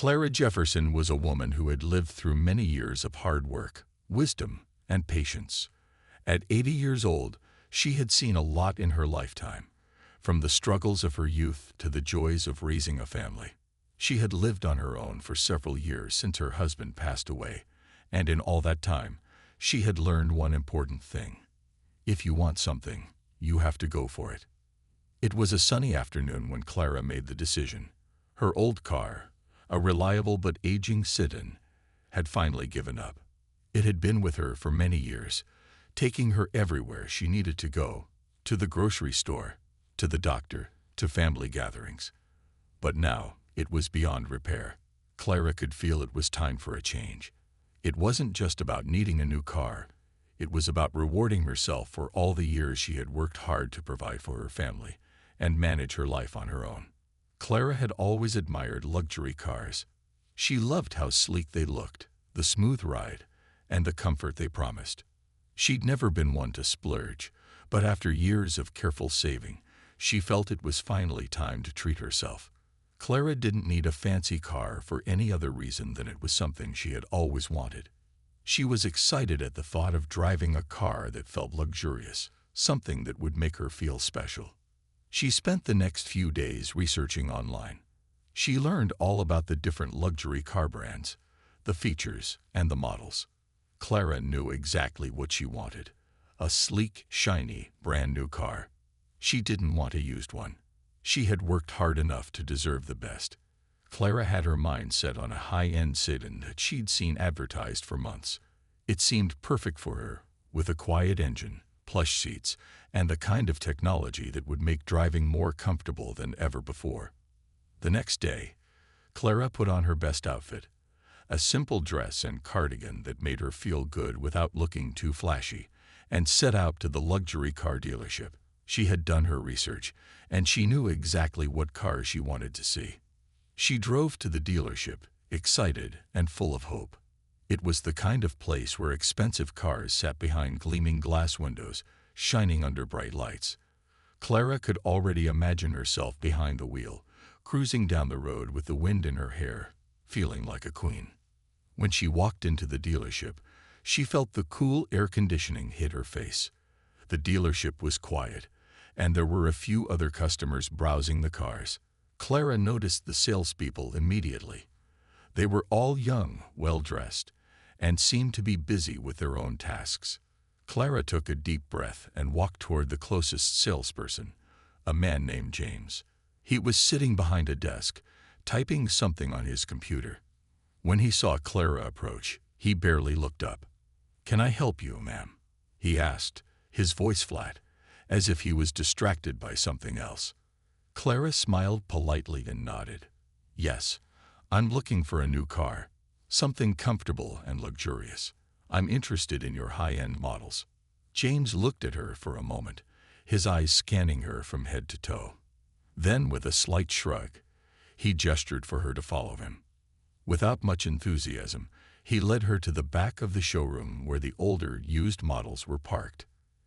Clara Jefferson was a woman who had lived through many years of hard work, wisdom, and patience. At 80 years old, she had seen a lot in her lifetime, from the struggles of her youth to the joys of raising a family. She had lived on her own for several years since her husband passed away, and in all that time, she had learned one important thing. If you want something, you have to go for it. It was a sunny afternoon when Clara made the decision. Her old car, a reliable but aging sit-in, had finally given up. It had been with her for many years, taking her everywhere she needed to go, to the grocery store, to the doctor, to family gatherings. But now, it was beyond repair. Clara could feel it was time for a change. It wasn't just about needing a new car. It was about rewarding herself for all the years she had worked hard to provide for her family and manage her life on her own. Clara had always admired luxury cars. She loved how sleek they looked, the smooth ride, and the comfort they promised. She'd never been one to splurge, but after years of careful saving, she felt it was finally time to treat herself. Clara didn't need a fancy car for any other reason than it was something she had always wanted. She was excited at the thought of driving a car that felt luxurious, something that would make her feel special. She spent the next few days researching online. She learned all about the different luxury car brands, the features, and the models. Clara knew exactly what she wanted: a sleek, shiny, brand-new car. She didn't want a used one. She had worked hard enough to deserve the best. Clara had her mind set on a high-end sedan that she'd seen advertised for months. It seemed perfect for her, with a quiet engine, plush seats, and the kind of technology that would make driving more comfortable than ever before. The next day, Clara put on her best outfit, a simple dress and cardigan that made her feel good without looking too flashy, and set out to the luxury car dealership. She had done her research, and she knew exactly what car she wanted to see. She drove to the dealership, excited and full of hope. It was the kind of place where expensive cars sat behind gleaming glass windows, shining under bright lights. Clara could already imagine herself behind the wheel, cruising down the road with the wind in her hair, feeling like a queen. When she walked into the dealership, she felt the cool air conditioning hit her face. The dealership was quiet, and there were a few other customers browsing the cars. Clara noticed the salespeople immediately. They were all young, well-dressed, and seemed to be busy with their own tasks. Clara took a deep breath and walked toward the closest salesperson, a man named James. He was sitting behind a desk, typing something on his computer. When he saw Clara approach, he barely looked up. "Can I help you, ma'am?" he asked, his voice flat, as if he was distracted by something else. Clara smiled politely and nodded. "Yes, I'm looking for a new car, something comfortable and luxurious. I'm interested in your high-end models." James looked at her for a moment, his eyes scanning her from head to toe. Then, with a slight shrug, he gestured for her to follow him. Without much enthusiasm, he led her to the back of the showroom where the older, used models were parked.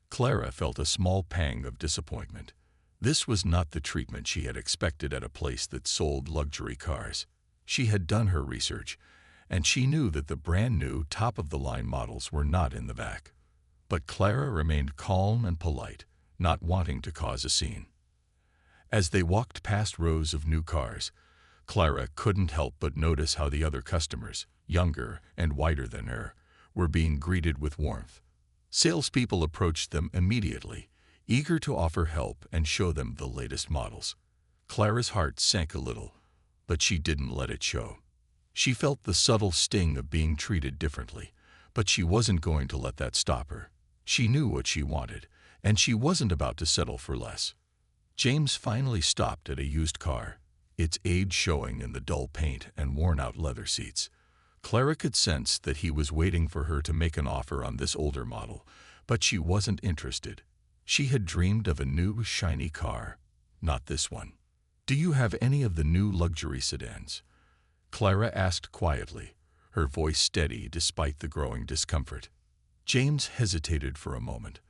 Clara felt a small pang of disappointment. This was not the treatment she had expected at a place that sold luxury cars. She had done her research, and she knew that the brand-new, top-of-the-line models were not in the back. But Clara remained calm and polite, not wanting to cause a scene. As they walked past rows of new cars, Clara couldn't help but notice how the other customers, younger and whiter than her, were being greeted with warmth. Salespeople approached them immediately, eager to offer help and show them the latest models. Clara's heart sank a little, but she didn't let it show. She felt the subtle sting of being treated differently, but she wasn't going to let that stop her. She knew what she wanted, and she wasn't about to settle for less. James finally stopped at a used car, its age showing in the dull paint and worn-out leather seats. Clara could sense that he was waiting for her to make an offer on this older model, but she wasn't interested. She had dreamed of a new, shiny car, not this one. "Do you have any of the new luxury sedans?" Clara asked quietly, her voice steady despite the growing discomfort. James hesitated for a moment,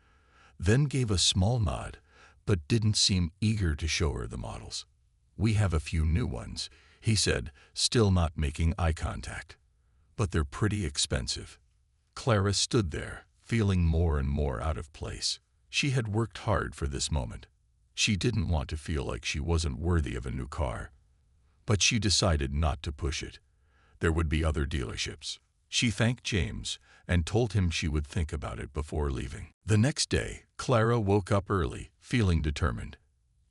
then gave a small nod, but didn't seem eager to show her the models. "We have a few new ones, he said, still not making eye contact. But they're pretty expensive. Clara stood there, feeling more and more out of place. She had worked hard for this moment. She didn't want to feel like she wasn't worthy of a new car. But she decided not to push it. There would be other dealerships. She thanked James and told him she would think about it before leaving. The next day, Clara woke up early, feeling determined.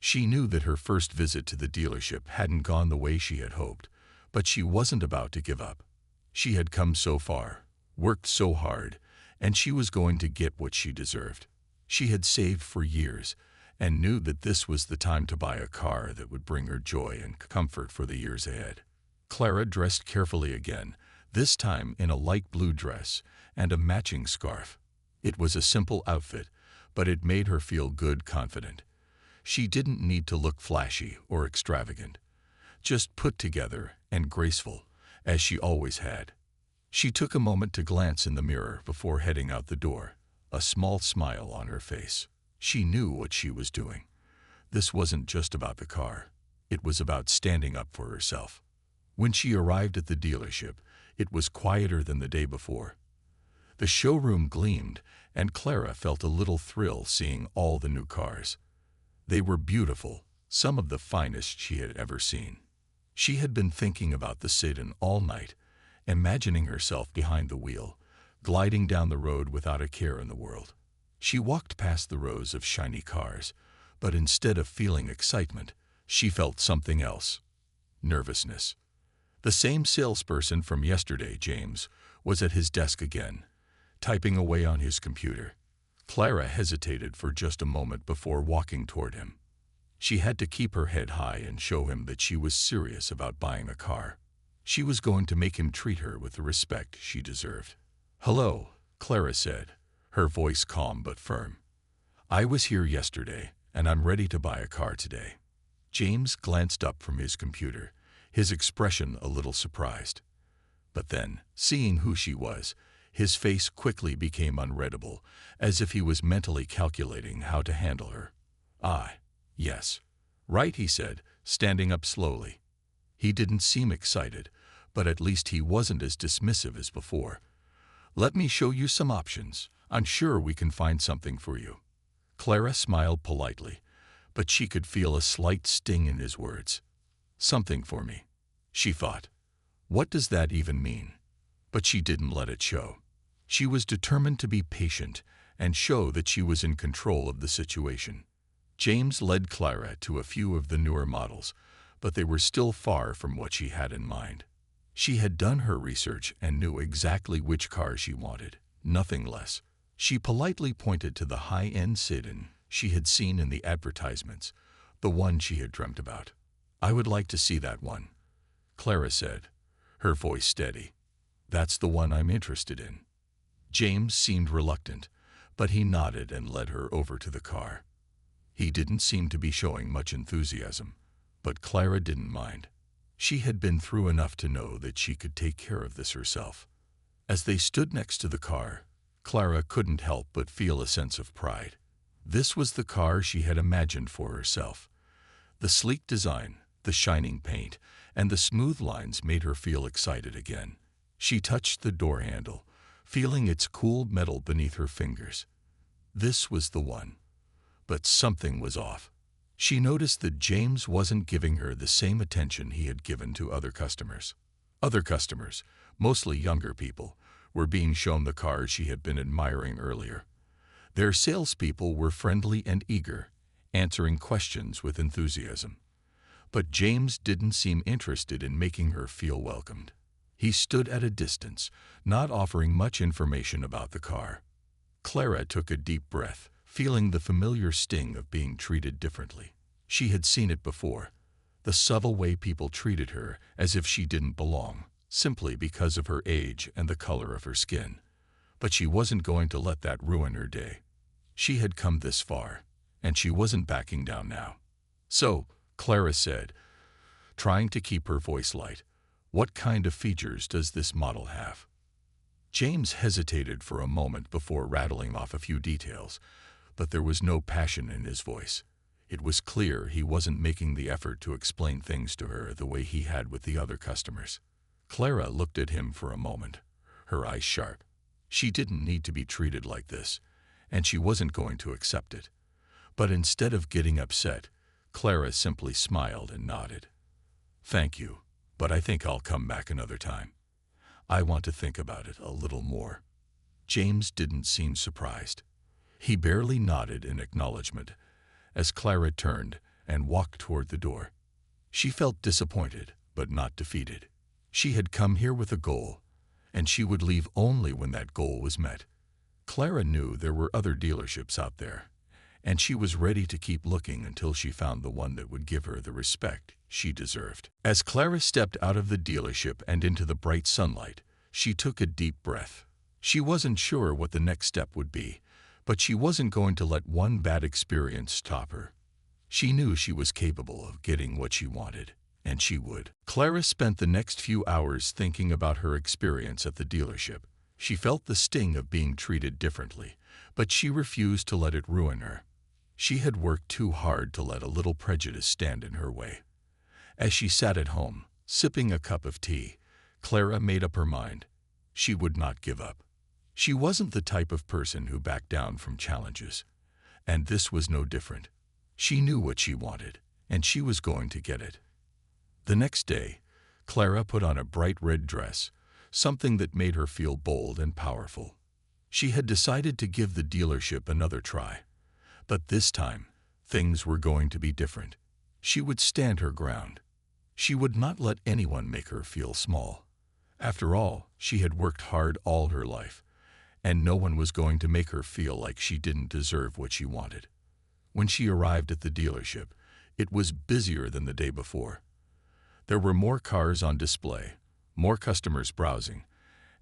She knew that her first visit to the dealership hadn't gone the way she had hoped, but she wasn't about to give up. She had come so far, worked so hard, and she was going to get what she deserved. She had saved for years and knew that this was the time to buy a car that would bring her joy and comfort for the years ahead. Clara dressed carefully again, this time in a light blue dress and a matching scarf. It was a simple outfit, but it made her feel good, confident. She didn't need to look flashy or extravagant, just put together and graceful, as she always had. She took a moment to glance in the mirror before heading out the door, a small smile on her face. She knew what she was doing. This wasn't just about the car. It was about standing up for herself. When she arrived at the dealership, it was quieter than the day before. The showroom gleamed, and Clara felt a little thrill seeing all the new cars. They were beautiful, some of the finest she had ever seen. She had been thinking about the sedan all night, imagining herself behind the wheel, gliding down the road without a care in the world. She walked past the rows of shiny cars, but instead of feeling excitement, she felt something else: nervousness. The same salesperson from yesterday, James, was at his desk again, typing away on his computer. Clara hesitated for just a moment before walking toward him. She had to keep her head high and show him that she was serious about buying a car. She was going to make him treat her with the respect she deserved. "Hello," Clara said, her voice calm but firm. "I was here yesterday, and I'm ready to buy a car today." James glanced up from his computer, his expression a little surprised. But then, seeing who she was, his face quickly became unreadable, as if he was mentally calculating how to handle her. "Ah, yes. Right," he said, standing up slowly. He didn't seem excited, but at least he wasn't as dismissive as before. "Let me show you some options. I'm sure we can find something for you." Clara smiled politely, but she could feel a slight sting in his words. "Something for me," she thought. What does that even mean? But she didn't let it show. She was determined to be patient and show that she was in control of the situation. James led Clara to a few of the newer models, but they were still far from what she had in mind. She had done her research and knew exactly which car she wanted, nothing less. She politely pointed to the high-end sedan she had seen in the advertisements, the one she had dreamt about. "I would like to see that one," Clara said, her voice steady. "That's the one I'm interested in." James seemed reluctant, but he nodded and led her over to the car. He didn't seem to be showing much enthusiasm, but Clara didn't mind. She had been through enough to know that she could take care of this herself. As they stood next to the car, Clara couldn't help but feel a sense of pride. This was the car she had imagined for herself. The sleek design, the shining paint, and the smooth lines made her feel excited again. She touched the door handle, feeling its cool metal beneath her fingers. This was the one. But something was off. She noticed that James wasn't giving her the same attention he had given to other customers. Other customers, mostly younger people, were being shown the cars she had been admiring earlier. Their salespeople were friendly and eager, answering questions with enthusiasm. But James didn't seem interested in making her feel welcomed. He stood at a distance, not offering much information about the car. Clara took a deep breath, feeling the familiar sting of being treated differently. She had seen it before, the subtle way people treated her as if she didn't belong, simply because of her age and the color of her skin. But she wasn't going to let that ruin her day. She had come this far, and she wasn't backing down now. "So," Clara said, trying to keep her voice light, "what kind of features does this model have?" James hesitated for a moment before rattling off a few details, but there was no passion in his voice. It was clear he wasn't making the effort to explain things to her the way he had with the other customers. Clara looked at him for a moment, her eyes sharp. She didn't need to be treated like this, and she wasn't going to accept it. But instead of getting upset, Clara simply smiled and nodded. "Thank you, but I think I'll come back another time. I want to think about it a little more." James didn't seem surprised. He barely nodded in acknowledgement as Clara turned and walked toward the door. She felt disappointed, but not defeated. She had come here with a goal, and she would leave only when that goal was met. Clara knew there were other dealerships out there, and she was ready to keep looking until she found the one that would give her the respect she deserved. As Clara stepped out of the dealership and into the bright sunlight, she took a deep breath. She wasn't sure what the next step would be, but she wasn't going to let one bad experience stop her. She knew she was capable of getting what she wanted, and she would. Clara spent the next few hours thinking about her experience at the dealership. She felt the sting of being treated differently, but she refused to let it ruin her. She had worked too hard to let a little prejudice stand in her way. As she sat at home, sipping a cup of tea, Clara made up her mind. She would not give up. She wasn't the type of person who backed down from challenges, and this was no different. She knew what she wanted, and she was going to get it. The next day, Clara put on a bright red dress, something that made her feel bold and powerful. She had decided to give the dealership another try, but this time, things were going to be different. She would stand her ground. She would not let anyone make her feel small. After all, she had worked hard all her life, and no one was going to make her feel like she didn't deserve what she wanted. When she arrived at the dealership, it was busier than the day before. There were more cars on display, more customers browsing,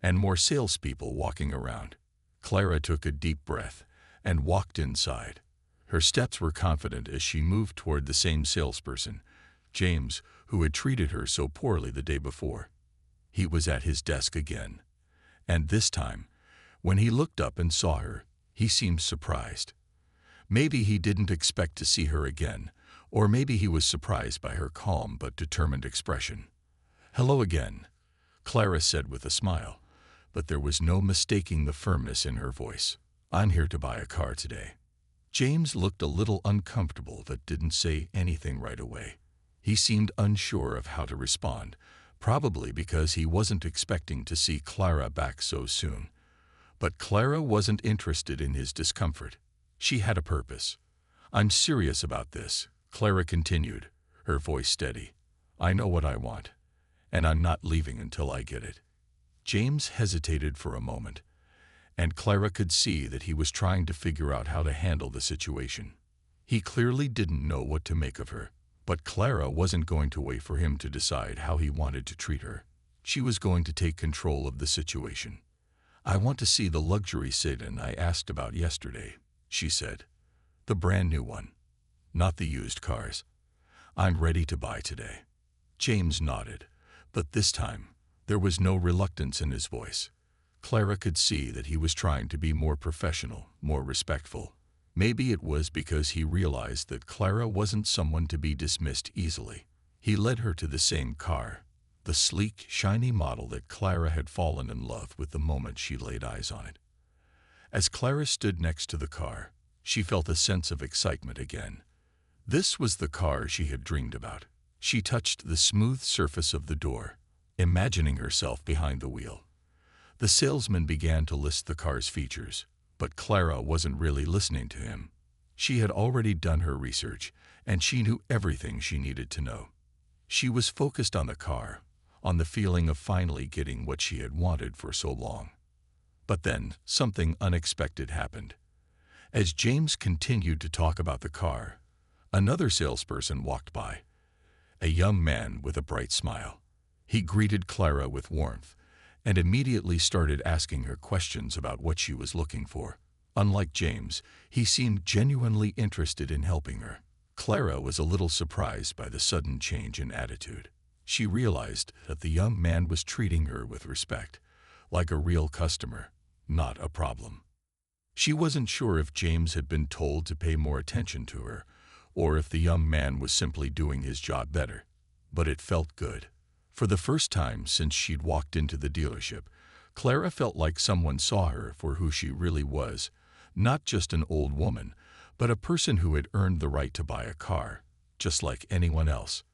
and more salespeople walking around. Clara took a deep breath and walked inside. Her steps were confident as she moved toward the same salesperson, James, who had treated her so poorly the day before. He was at his desk again, and this time, when he looked up and saw her, he seemed surprised. Maybe he didn't expect to see her again, or maybe he was surprised by her calm but determined expression. "Hello again," Clara said with a smile, but there was no mistaking the firmness in her voice. "I'm here to buy a car today." James looked a little uncomfortable but didn't say anything right away. He seemed unsure of how to respond, probably because he wasn't expecting to see Clara back so soon. But Clara wasn't interested in his discomfort. She had a purpose. "I'm serious about this," Clara continued, her voice steady. "I know what I want, and I'm not leaving until I get it." James hesitated for a moment, and Clara could see that he was trying to figure out how to handle the situation. He clearly didn't know what to make of her, but Clara wasn't going to wait for him to decide how he wanted to treat her. She was going to take control of the situation. "I want to see the luxury sedan I asked about yesterday," she said. "The brand new one, not the used cars. I'm ready to buy today." James nodded, but this time there was no reluctance in his voice. Clara could see that he was trying to be more professional, more respectful. Maybe it was because he realized that Clara wasn't someone to be dismissed easily. He led her to the same car, the sleek, shiny model that Clara had fallen in love with the moment she laid eyes on it. As Clara stood next to the car, she felt a sense of excitement again. This was the car she had dreamed about. She touched the smooth surface of the door, imagining herself behind the wheel. The salesman began to list the car's features, but Clara wasn't really listening to him. She had already done her research, and she knew everything she needed to know. She was focused on the car, on the feeling of finally getting what she had wanted for so long. But then something unexpected happened. As James continued to talk about the car, another salesperson walked by, a young man with a bright smile. He greeted Clara with warmth and immediately started asking her questions about what she was looking for. Unlike James, he seemed genuinely interested in helping her. Clara was a little surprised by the sudden change in attitude. She realized that the young man was treating her with respect, like a real customer, not a problem. She wasn't sure if James had been told to pay more attention to her, or if the young man was simply doing his job better. But it felt good. For the first time since she'd walked into the dealership, Clara felt like someone saw her for who she really was, not just an old woman, but a person who had earned the right to buy a car, just like anyone else.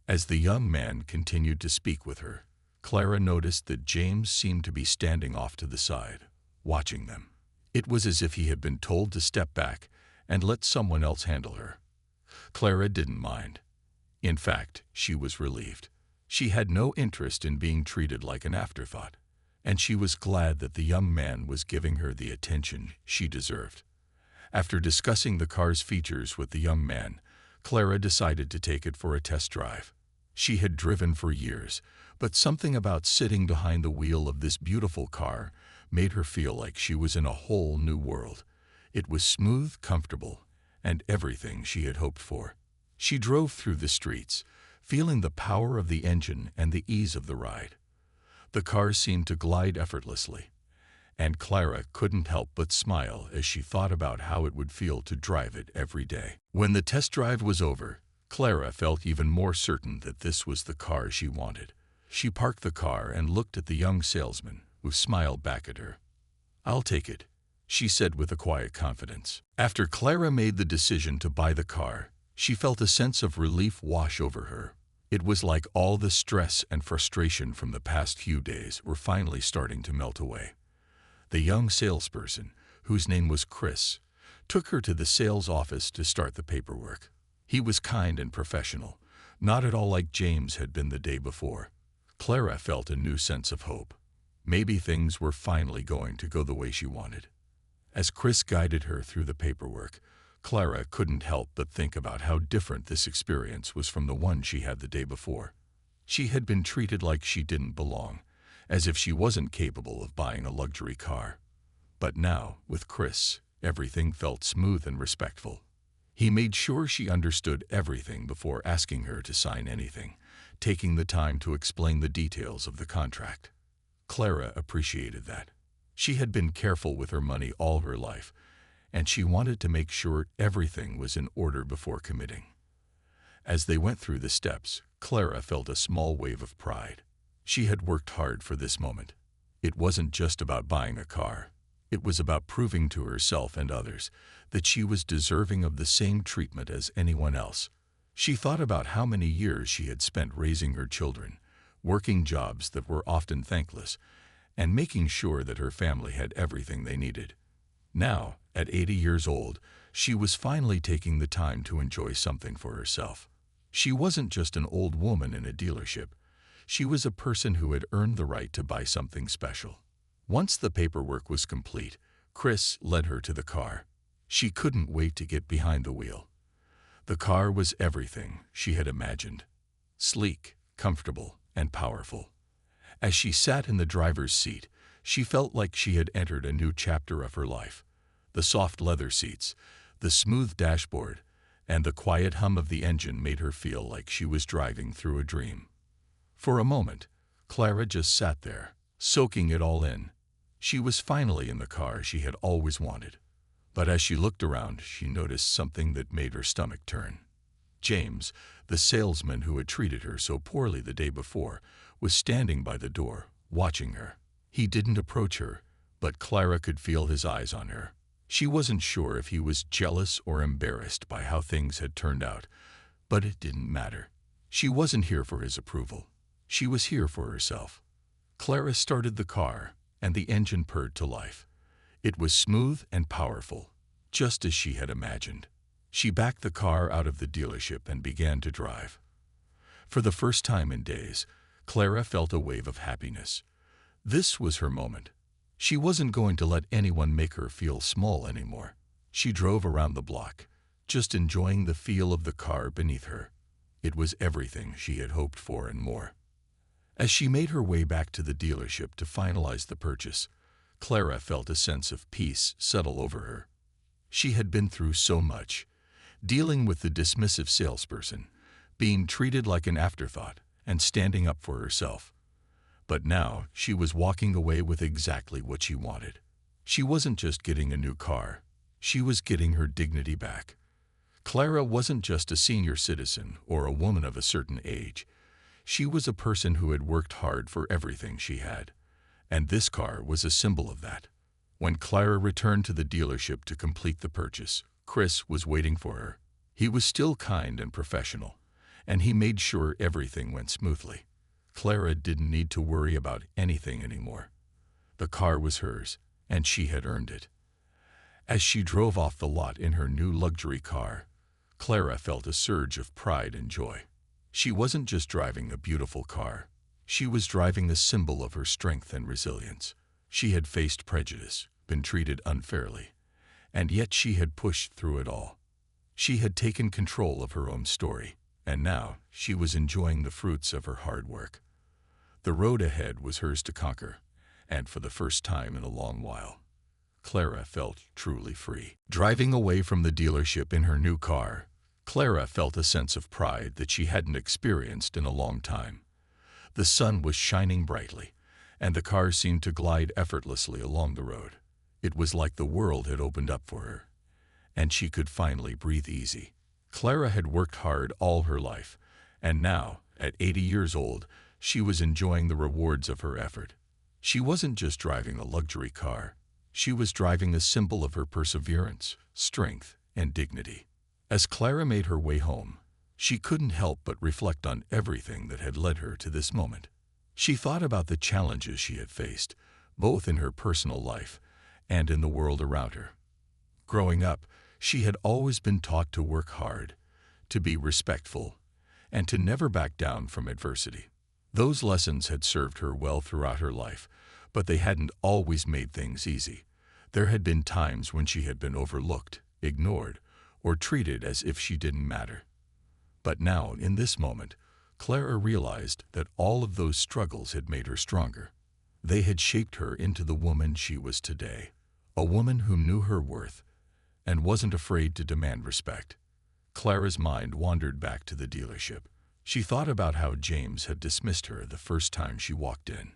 As the young man continued to speak with her, Clara noticed that James seemed to be standing off to the side, watching them. It was as if he had been told to step back and let someone else handle her. Clara didn't mind. In fact, she was relieved. She had no interest in being treated like an afterthought, and she was glad that the young man was giving her the attention she deserved. After discussing the car's features with the young man, Clara decided to take it for a test drive. She had driven for years, but something about sitting behind the wheel of this beautiful car made her feel like she was in a whole new world. It was smooth, comfortable, and everything she had hoped for. She drove through the streets, feeling the power of the engine and the ease of the ride. The car seemed to glide effortlessly, and Clara couldn't help but smile as she thought about how it would feel to drive it every day. When the test drive was over, Clara felt even more certain that this was the car she wanted. She parked the car and looked at the young salesman, who smiled back at her. "I'll take it," she said with a quiet confidence. After Clara made the decision to buy the car, she felt a sense of relief wash over her. It was like all the stress and frustration from the past few days were finally starting to melt away. The young salesperson, whose name was Chris, took her to the sales office to start the paperwork. He was kind and professional, not at all like James had been the day before. Clara felt a new sense of hope. Maybe things were finally going to go the way she wanted. As Chris guided her through the paperwork, Clara couldn't help but think about how different this experience was from the one she had the day before. She had been treated like she didn't belong, as if she wasn't capable of buying a luxury car. But now, with Chris, everything felt smooth and respectful. He made sure she understood everything before asking her to sign anything, taking the time to explain the details of the contract. Clara appreciated that. She had been careful with her money all her life, and she wanted to make sure everything was in order before committing. As they went through the steps, Clara felt a small wave of pride. She had worked hard for this moment. It wasn't just about buying a car. It was about proving to herself and others that she was deserving of the same treatment as anyone else. She thought about how many years she had spent raising her children, working jobs that were often thankless, and making sure that her family had everything they needed. Now, at 80 years old, she was finally taking the time to enjoy something for herself. She wasn't just an old woman in a dealership. She was a person who had earned the right to buy something special. Once the paperwork was complete, Chris led her to the car. She couldn't wait to get behind the wheel. The car was everything she had imagined. Sleek, comfortable, and powerful. As she sat in the driver's seat, she felt like she had entered a new chapter of her life. The soft leather seats, the smooth dashboard, and the quiet hum of the engine made her feel like she was driving through a dream. For a moment, Clara just sat there, soaking it all in. She was finally in the car she had always wanted. But as she looked around, she noticed something that made her stomach turn. James, the salesman who had treated her so poorly the day before, was standing by the door, watching her. He didn't approach her, but Clara could feel his eyes on her. She wasn't sure if he was jealous or embarrassed by how things had turned out, but it didn't matter. She wasn't here for his approval. She was here for herself. Clara started the car, and the engine purred to life. It was smooth and powerful, just as she had imagined. She backed the car out of the dealership and began to drive. For the first time in days, Clara felt a wave of happiness. This was her moment. She wasn't going to let anyone make her feel small anymore. She drove around the block, just enjoying the feel of the car beneath her. It was everything she had hoped for and more. As she made her way back to the dealership to finalize the purchase, Clara felt a sense of peace settle over her. She had been through so much, dealing with the dismissive salesperson, being treated like an afterthought, and standing up for herself. But now she was walking away with exactly what she wanted. She wasn't just getting a new car, she was getting her dignity back. Clara wasn't just a senior citizen or a woman of a certain age. She was a person who had worked hard for everything she had. And this car was a symbol of that. When Clara returned to the dealership to complete the purchase, Chris was waiting for her. He was still kind and professional, and he made sure everything went smoothly. Clara didn't need to worry about anything anymore. The car was hers, and she had earned it. As she drove off the lot in her new luxury car, Clara felt a surge of pride and joy. She wasn't just driving a beautiful car. She was driving the symbol of her strength and resilience. She had faced prejudice, been treated unfairly, and yet she had pushed through it all. She had taken control of her own story, and now she was enjoying the fruits of her hard work. The road ahead was hers to conquer, and for the first time in a long while, Clara felt truly free. Driving away from the dealership in her new car, Clara felt a sense of pride that she hadn't experienced in a long time. The sun was shining brightly, and the car seemed to glide effortlessly along the road. It was like the world had opened up for her, and she could finally breathe easy. Clara had worked hard all her life, and now, at 80 years old, she was enjoying the rewards of her effort. She wasn't just driving a luxury car. She was driving the symbol of her perseverance, strength, and dignity. As Clara made her way home, she couldn't help but reflect on everything that had led her to this moment. She thought about the challenges she had faced, both in her personal life and in the world around her. Growing up, she had always been taught to work hard, to be respectful, and to never back down from adversity. Those lessons had served her well throughout her life, but they hadn't always made things easy. There had been times when she had been overlooked, ignored, or treated as if she didn't matter. But now, in this moment, Clara realized that all of those struggles had made her stronger. They had shaped her into the woman she was today, a woman who knew her worth and wasn't afraid to demand respect. Clara's mind wandered back to the dealership. She thought about how James had dismissed her the first time she walked in.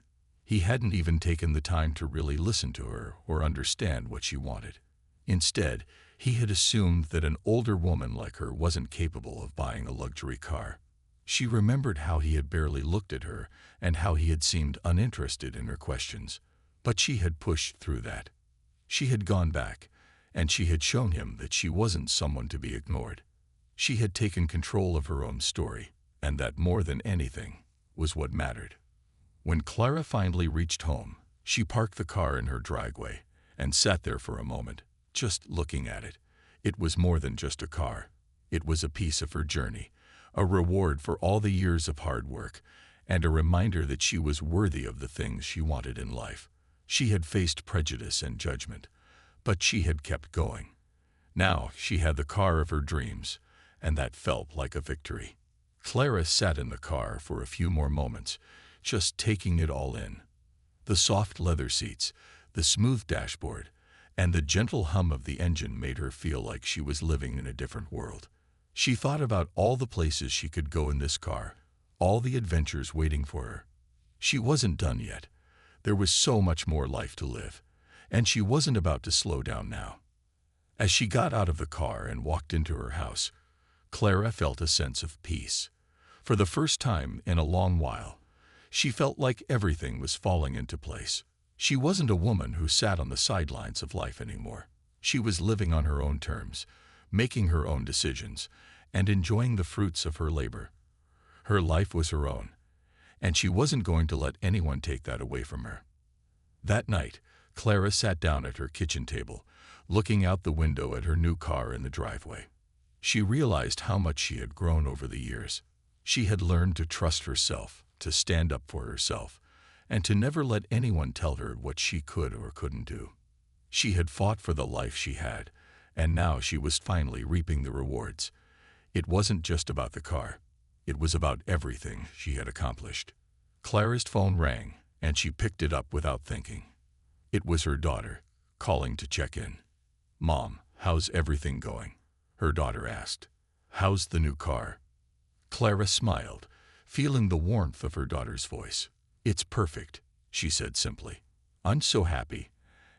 He hadn't even taken the time to really listen to her or understand what she wanted. Instead, he had assumed that an older woman like her wasn't capable of buying a luxury car. She remembered how he had barely looked at her and how he had seemed uninterested in her questions. But she had pushed through that. She had gone back, and she had shown him that she wasn't someone to be ignored. She had taken control of her own story, and that more than anything was what mattered. When Clara finally reached home, she parked the car in her driveway and sat there for a moment, just looking at it. It was more than just a car. It was a piece of her journey, a reward for all the years of hard work, and a reminder that she was worthy of the things she wanted in life. She had faced prejudice and judgment, but she had kept going. Now she had the car of her dreams, and that felt like a victory. Clara sat in the car for a few more moments, just taking it all in. The soft leather seats, the smooth dashboard, and the gentle hum of the engine made her feel like she was living in a different world. She thought about all the places she could go in this car, all the adventures waiting for her. She wasn't done yet. There was so much more life to live, and she wasn't about to slow down now. As she got out of the car and walked into her house, Clara felt a sense of peace. For the first time in a long while, she felt like everything was falling into place. She wasn't a woman who sat on the sidelines of life anymore. She was living on her own terms, making her own decisions, and enjoying the fruits of her labor. Her life was her own, and she wasn't going to let anyone take that away from her. That night, Clara sat down at her kitchen table, looking out the window at her new car in the driveway. She realized how much she had grown over the years. She had learned to trust herself, to stand up for herself, and to never let anyone tell her what she could or couldn't do. She had fought for the life she had, and now she was finally reaping the rewards. It wasn't just about the car. It was about everything she had accomplished. Clara's phone rang, and she picked it up without thinking. It was her daughter, calling to check in. "Mom, how's everything going?" her daughter asked. "How's the new car?" Clara smiled, feeling the warmth of her daughter's voice. "It's perfect," she said simply. "I'm so happy,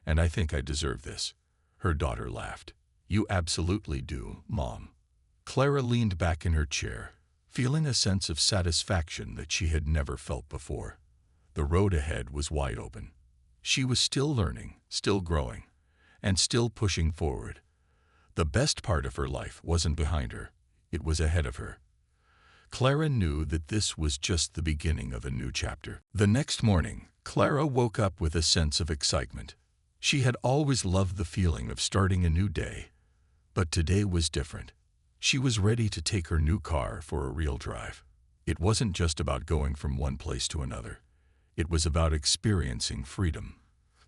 and I think I deserve this." Her daughter laughed. "You absolutely do, Mom." Clara leaned back in her chair, feeling a sense of satisfaction that she had never felt before. The road ahead was wide open. She was still learning, still growing, and still pushing forward. The best part of her life wasn't behind her, it was ahead of her. Clara knew that this was just the beginning of a new chapter. The next morning, Clara woke up with a sense of excitement. She had always loved the feeling of starting a new day, but today was different. She was ready to take her new car for a real drive. It wasn't just about going from one place to another. It was about experiencing freedom.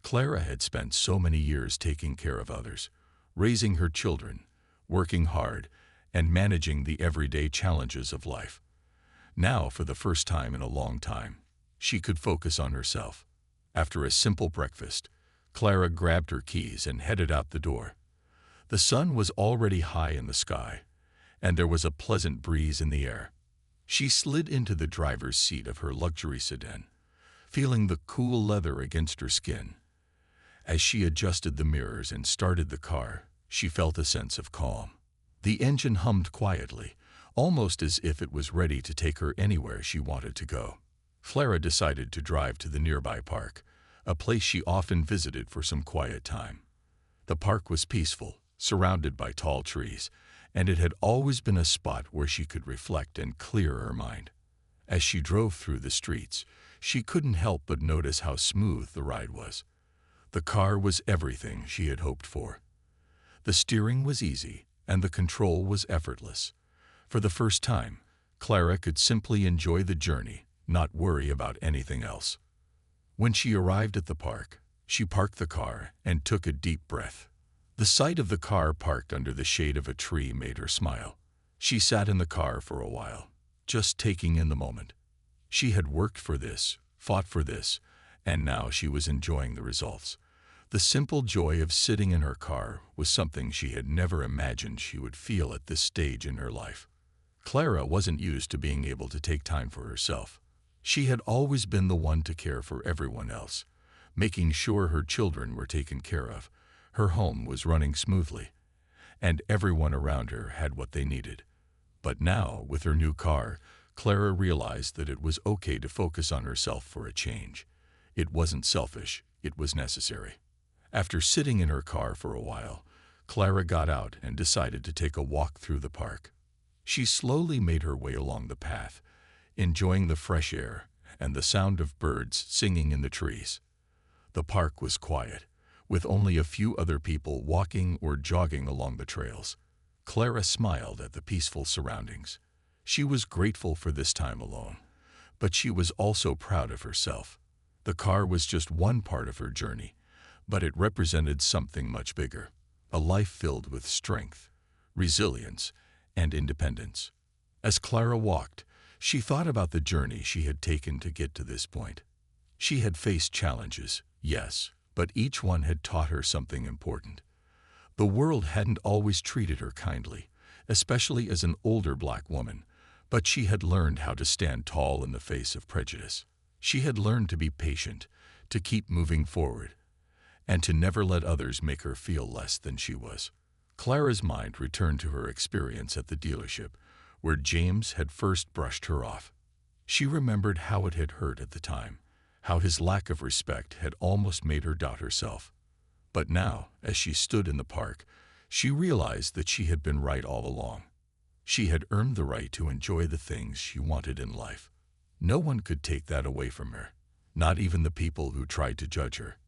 Clara had spent so many years taking care of others, raising her children, working hard, and managing the everyday challenges of life. Now, for the first time in a long time, she could focus on herself. After a simple breakfast, Clara grabbed her keys and headed out the door. The sun was already high in the sky, and there was a pleasant breeze in the air. She slid into the driver's seat of her luxury sedan, feeling the cool leather against her skin. As she adjusted the mirrors and started the car, she felt a sense of calm. The engine hummed quietly, almost as if it was ready to take her anywhere she wanted to go. Clara decided to drive to the nearby park, a place she often visited for some quiet time. The park was peaceful, surrounded by tall trees, and it had always been a spot where she could reflect and clear her mind. As she drove through the streets, she couldn't help but notice how smooth the ride was. The car was everything she had hoped for. The steering was easy, and the control was effortless. For the first time, Clara could simply enjoy the journey, not worry about anything else. When she arrived at the park, she parked the car and took a deep breath. The sight of the car parked under the shade of a tree made her smile. She sat in the car for a while, just taking in the moment. She had worked for this, fought for this, and now she was enjoying the results. The simple joy of sitting in her car was something she had never imagined she would feel at this stage in her life. Clara wasn't used to being able to take time for herself. She had always been the one to care for everyone else, making sure her children were taken care of, her home was running smoothly, and everyone around her had what they needed. But now, with her new car, Clara realized that it was okay to focus on herself for a change. It wasn't selfish, it was necessary. After sitting in her car for a while, Clara got out and decided to take a walk through the park. She slowly made her way along the path, enjoying the fresh air and the sound of birds singing in the trees. The park was quiet, with only a few other people walking or jogging along the trails. Clara smiled at the peaceful surroundings. She was grateful for this time alone, but she was also proud of herself. The car was just one part of her journey, but it represented something much bigger, a life filled with strength, resilience, and independence. As Clara walked, she thought about the journey she had taken to get to this point. She had faced challenges, yes, but each one had taught her something important. The world hadn't always treated her kindly, especially as an older black woman, but she had learned how to stand tall in the face of prejudice. She had learned to be patient, to keep moving forward, and to never let others make her feel less than she was. Clara's mind returned to her experience at the dealership, where James had first brushed her off. She remembered how it had hurt at the time, how his lack of respect had almost made her doubt herself. But now, as she stood in the park, she realized that she had been right all along. She had earned the right to enjoy the things she wanted in life. No one could take that away from her, not even the people who tried to judge her.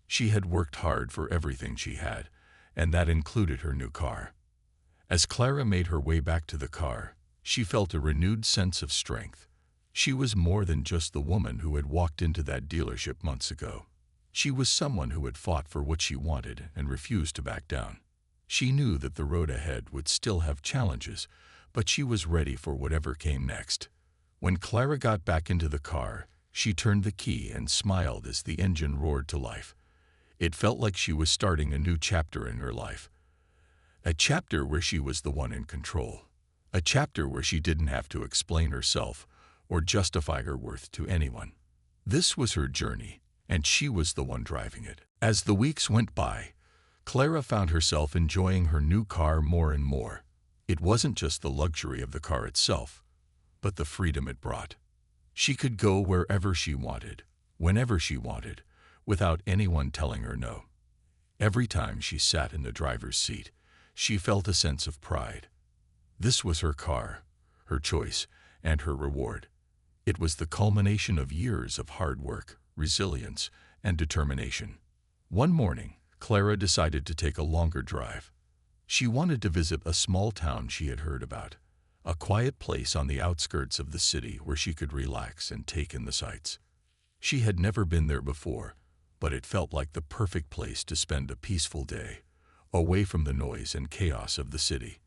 She had worked hard for everything she had, and that included her new car. As Clara made her way back to the car, she felt a renewed sense of strength. She was more than just the woman who had walked into that dealership months ago. She was someone who had fought for what she wanted and refused to back down. She knew that the road ahead would still have challenges, but she was ready for whatever came next. When Clara got back into the car, she turned the key and smiled as the engine roared to life. It felt like she was starting a new chapter in her life. A chapter where she was the one in control. A chapter where she didn't have to explain herself or justify her worth to anyone. This was her journey, and she was the one driving it. As the weeks went by, Clara found herself enjoying her new car more and more. It wasn't just the luxury of the car itself, but the freedom it brought. She could go wherever she wanted, whenever she wanted, without anyone telling her no. Every time she sat in the driver's seat, she felt a sense of pride. This was her car, her choice, and her reward. It was the culmination of years of hard work, resilience, and determination. One morning, Clara decided to take a longer drive. She wanted to visit a small town she had heard about, a quiet place on the outskirts of the city where she could relax and take in the sights. She had never been there before, but it felt like the perfect place to spend a peaceful day, away from the noise and chaos of the city.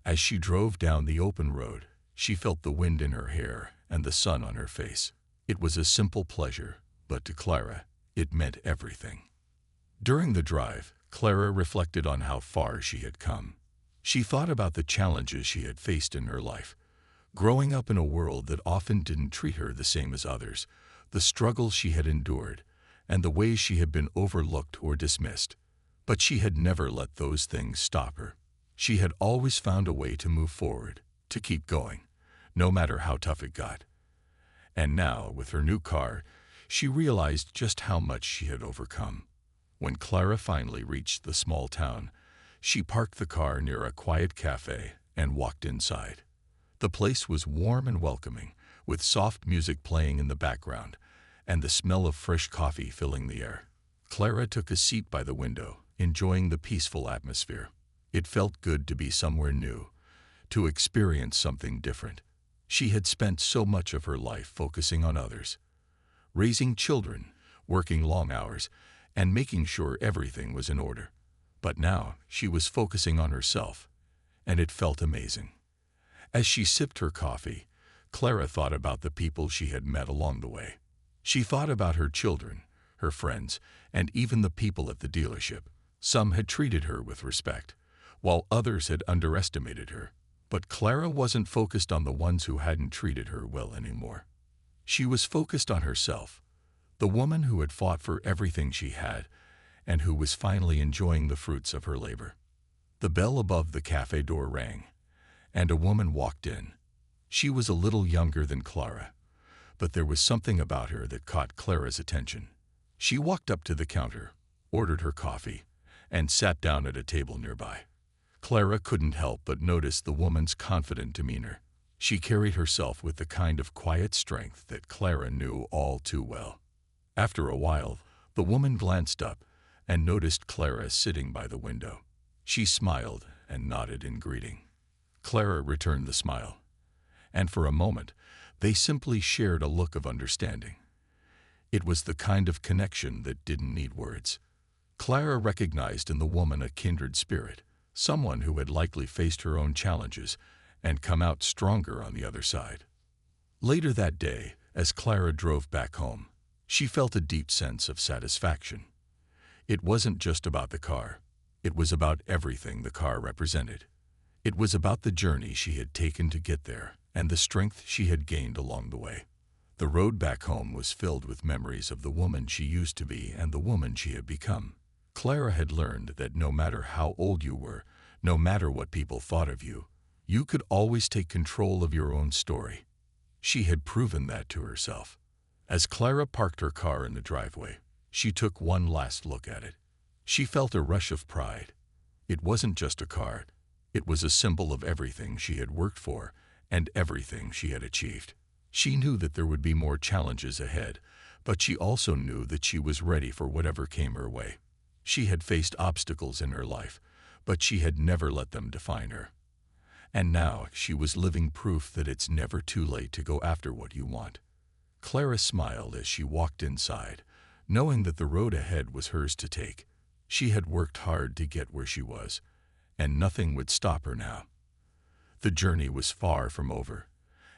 As she drove down the open road, she felt the wind in her hair and the sun on her face. It was a simple pleasure, but to Clara, it meant everything. During the drive, Clara reflected on how far she had come. She thought about the challenges she had faced in her life, growing up in a world that often didn't treat her the same as others, the struggles she had endured, and the ways she had been overlooked or dismissed. But she had never let those things stop her. She had always found a way to move forward, to keep going, no matter how tough it got. And now, with her new car, she realized just how much she had overcome. When Clara finally reached the small town, she parked the car near a quiet cafe and walked inside. The place was warm and welcoming, with soft music playing in the background and the smell of fresh coffee filling the air. Clara took a seat by the window, enjoying the peaceful atmosphere. It felt good to be somewhere new, to experience something different. She had spent so much of her life focusing on others, raising children, working long hours, and making sure everything was in order. But now she was focusing on herself, and it felt amazing. As she sipped her coffee, Clara thought about the people she had met along the way. She thought about her children, her friends, and even the people at the dealership. Some had treated her with respect, while others had underestimated her. But Clara wasn't focused on the ones who hadn't treated her well anymore. She was focused on herself, the woman who had fought for everything she had, and who was finally enjoying the fruits of her labor. The bell above the cafe door rang, and a woman walked in. She was a little younger than Clara, but there was something about her that caught Clara's attention. She walked up to the counter, ordered her coffee, and sat down at a table nearby. Clara couldn't help but notice the woman's confident demeanor. She carried herself with the kind of quiet strength that Clara knew all too well. After a while, the woman glanced up and noticed Clara sitting by the window. She smiled and nodded in greeting. Clara returned the smile, and for a moment, they simply shared a look of understanding. It was the kind of connection that didn't need words. Clara recognized in the woman a kindred spirit, someone who had likely faced her own challenges and come out stronger on the other side. Later that day, as Clara drove back home, she felt a deep sense of satisfaction. It wasn't just about the car. It was about everything the car represented. It was about the journey she had taken to get there and the strength she had gained along the way. The road back home was filled with memories of the woman she used to be and the woman she had become. Clara had learned that no matter how old you were, no matter what people thought of you, you could always take control of your own story. She had proven that to herself. As Clara parked her car in the driveway, she took one last look at it. She felt a rush of pride. It wasn't just a car. It was a symbol of everything she had worked for and everything she had achieved. She knew that there would be more challenges ahead, but she also knew that she was ready for whatever came her way. She had faced obstacles in her life, but she had never let them define her. And now she was living proof that it's never too late to go after what you want. Clara smiled as she walked inside, knowing that the road ahead was hers to take. She had worked hard to get where she was, and nothing would stop her now. The journey was far from over,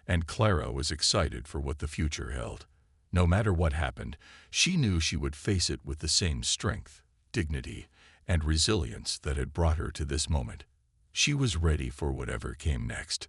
and Clara was excited for what the future held. No matter what happened, she knew she would face it with the same strength, dignity, and resilience that had brought her to this moment. She was ready for whatever came next.